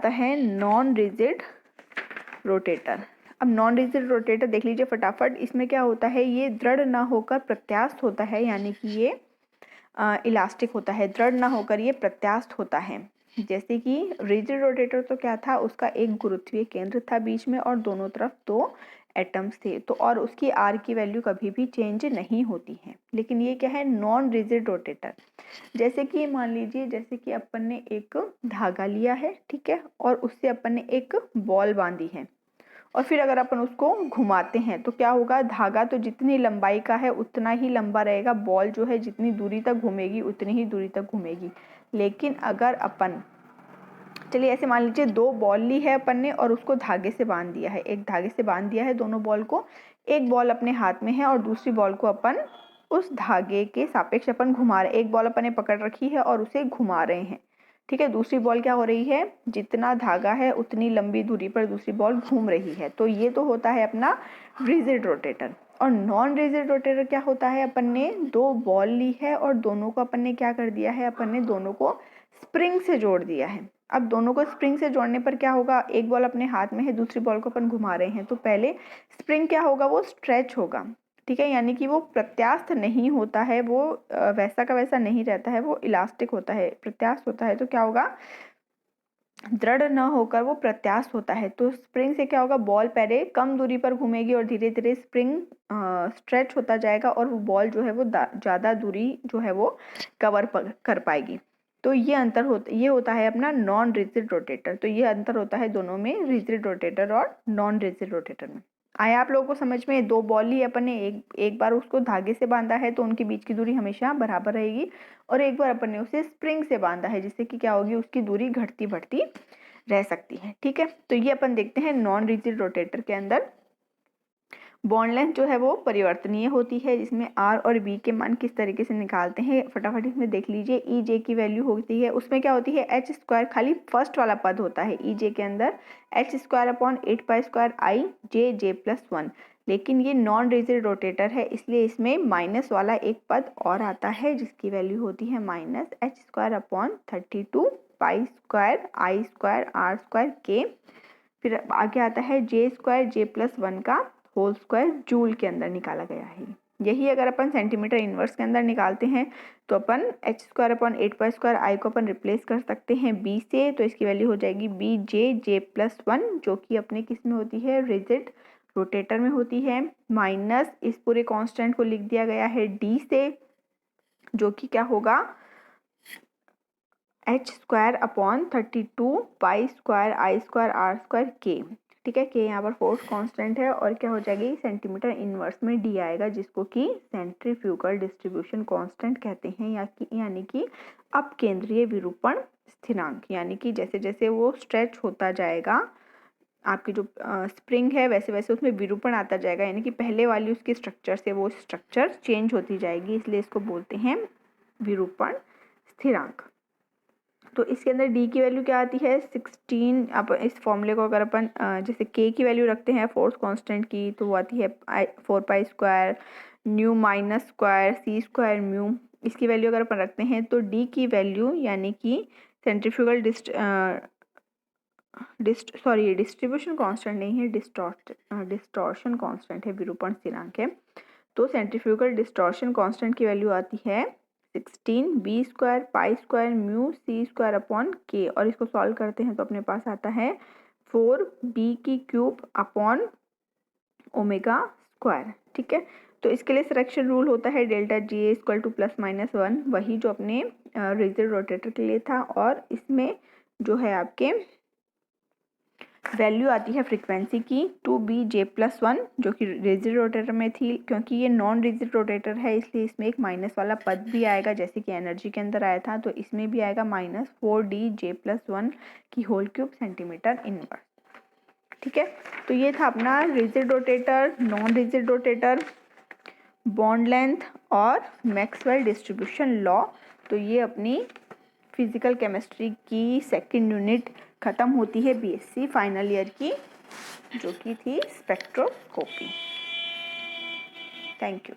आता है non rigid rotator. अब नॉन रिजिड रोटेटर देख लीजिए फटाफट, इसमें क्या होता है, ये दृढ़ ना होकर प्रत्यास्थ होता है, यानी कि ये इलास्टिक होता है, दृढ़ ना होकर ये प्रत्यास्थ होता है। जैसे कि रिजिड रोटेटर तो क्या था, उसका एक गुरुत्वीय केंद्र था बीच में और दोनों तरफ दो एटम्स थे, तो और उसकी आर की वैल्यू कभी भी चेंज नहीं होती है। लेकिन ये क्या है, नॉन रिजिड रोटेटर। जैसे कि मान लीजिए, जैसे कि अपन ने एक धागा लिया है, ठीक है, और उससे अपन ने एक बॉल बांधी है, और फिर अगर अपन उसको घुमाते हैं तो क्या होगा, धागा तो जितनी लंबाई का है उतना ही लंबा रहेगा, बॉल जो है जितनी दूरी तक घूमेगी उतनी ही दूरी तक घूमेगी। लेकिन अगर अपन, चलिए ऐसे मान लीजिए दो बॉल ली है अपन ने और उसको धागे से बांध दिया है, एक धागे से बांध दिया है दोनों बॉल को, एक बॉल अपने हाथ में है और दूसरी बॉल को अपन उस धागे के सापेक्ष अपन घुमा रहे, एक बॉल अपन ने पकड़ रखी है और उसे घुमा रहे हैं, ठीक है, दूसरी बॉल क्या हो रही है, जितना धागा है उतनी लंबी दूरी पर दूसरी बॉल घूम रही है। तो ये तो होता है अपना रिजिड रोटेटर। और नॉन रिजिड रोटेटर क्या होता है, अपन ने दो बॉल ली है और दोनों को अपन ने क्या कर दिया है, अपन ने दोनों को स्प्रिंग से जोड़ दिया है। अब दोनों को स्प्रिंग से जोड़ने पर क्या होगा, एक बॉल अपने हाथ में है, दूसरी बॉल को अपन घुमा रहे हैं, तो पहले स्प्रिंग क्या होगा, वो स्ट्रेच होगा, ठीक है, यानी कि वो प्रत्यास्थ नहीं होता है, वो वैसा का वैसा नहीं रहता है, वो इलास्टिक होता है, प्रत्यास्थ होता है। तो क्या होगा, दृढ़ न होकर वो प्रत्यास्थ होता है। तो स्प्रिंग से क्या होगा, बॉल पहले कम दूरी पर घूमेगी और धीरे धीरे स्प्रिंग स्ट्रेच होता जाएगा और वो बॉल जो है वो ज़्यादा दूरी जो है वो कवर कर पाएगी। तो ये अंतर होता, ये होता है अपना नॉन रिजिड रोटेटर। तो ये अंतर होता है दोनों में, रिजिड रोटेटर और नॉन रिजिड रोटेटर में। आया आप लोगों को समझ में, दो बॉल ही अपन ने एक बार उसको धागे से बांधा है तो उनके बीच की दूरी हमेशा बराबर रहेगी, और एक बार अपन ने उसे स्प्रिंग से बांधा है जिससे कि क्या होगी, उसकी दूरी घटती बढ़ती रह सकती है, ठीक है। तो ये अपन देखते हैं नॉन रिजिड रोटेटर के अंदर बॉन्ड लेंथ जो है वो परिवर्तनीय होती है, जिसमें आर और बी के मान किस तरीके से निकालते हैं फटाफट इसमें देख लीजिए। ई जे की वैल्यू होती है, उसमें क्या होती है, एच स्क्वायर, खाली फर्स्ट वाला पद होता है ई जे के अंदर, H square upon 8 pi square I J J plus 1। लेकिन ये नॉन रिजिड रोटेटर है, इसलिए इसमें माइनस वाला एक पद और आता है जिसकी वैल्यू होती है minus H square upon 32 pi square I square R square K. फिर आगे आता है जे स्क्वायर जे प्लस 1 का होल स्क्वायर जूल के अंदर निकाला गया है। यही अगर अपन सेंटीमीटर इनवर्स के अंदर निकालते हैं तो अपन H square upon 8 pi square I को अपन रिप्लेस कर सकते हैं बी से, तो इसकी वैल्यू हो जाएगी बी जे जे प्लस 1, जो कि अपने किस में होती है, रिजिड रोटेटर में होती है, माइनस इस पूरे कांस्टेंट को लिख दिया गया है डी से, जो कि क्या होगा, H square upon 32 pi square I square R square K, ठीक है, के यहाँ पर फोर्स कांस्टेंट है, और क्या हो जाएगी, सेंटीमीटर इनवर्स में डी आएगा, जिसको कि सेंट्रीफ्यूगल डिस्ट्रीब्यूशन कांस्टेंट कहते हैं, यानी कि अपकेंद्रीय विरूपण स्थिरांक। यानी कि जैसे जैसे वो स्ट्रेच होता जाएगा, आपकी जो स्प्रिंग है वैसे वैसे उसमें विरूपण आता जाएगा, यानी कि पहले वाली उसकी स्ट्रक्चर से वो स्ट्रक्चर चेंज होती जाएगी, इसलिए इसको बोलते हैं विरूपण स्थिरांक। तो इसके अंदर डी की वैल्यू क्या आती है 16। अब इस फॉर्मूले को अगर अपन जैसे के की वैल्यू रखते हैं फोर्स कांस्टेंट की, तो वो आती है 4 pi square nu minus square C square mu. इसकी वैल्यू अगर अपन रखते हैं तो डी की वैल्यू, यानी कि सेंट्रीफ्यूगल डिस्ट्रीब्यूशन कांस्टेंट नहीं है, डिस्टॉर्शन कांस्टेंट है, विरूपण स्थिरांक है। तो सेंट्रीफ्यूगल डिस्टॉर्शन कांस्टेंट की वैल्यू आती है 16 B square pi square mu C square upon K, और इसको सॉल्व करते हैं तो अपने पास आता है 4 बी की क्यूब अपॉन ओमेगा स्क्वायर, ठीक है। तो इसके लिए सिलेक्शन रूल होता है delta G equal two plus minus 1, वही जो अपने रिजिड रोटेटर के लिए था, और इसमें जो है आपके वैल्यू आती है फ्रीक्वेंसी की 2b जे प्लस 1, जो कि रिजिड रोटेटर में थी। क्योंकि ये नॉन रिजिड रोटेटर है इसलिए इसमें एक माइनस वाला पद भी आएगा, जैसे कि एनर्जी के अंदर आया था, तो इसमें भी आएगा माइनस 4d जे प्लस 1 की होल क्यूब सेंटीमीटर इनवर्स, ठीक है। तो ये था अपना rigid rotator, non rigid rotator, bond length और मैक्सवेल डिस्ट्रीब्यूशन लॉ। तो ये अपनी फिजिकल केमिस्ट्री की सेकंड यूनिट ख़त्म होती है बीएससी फाइनल ईयर की, जो कि थी स्पेक्ट्रोस्कोपी। Thank you.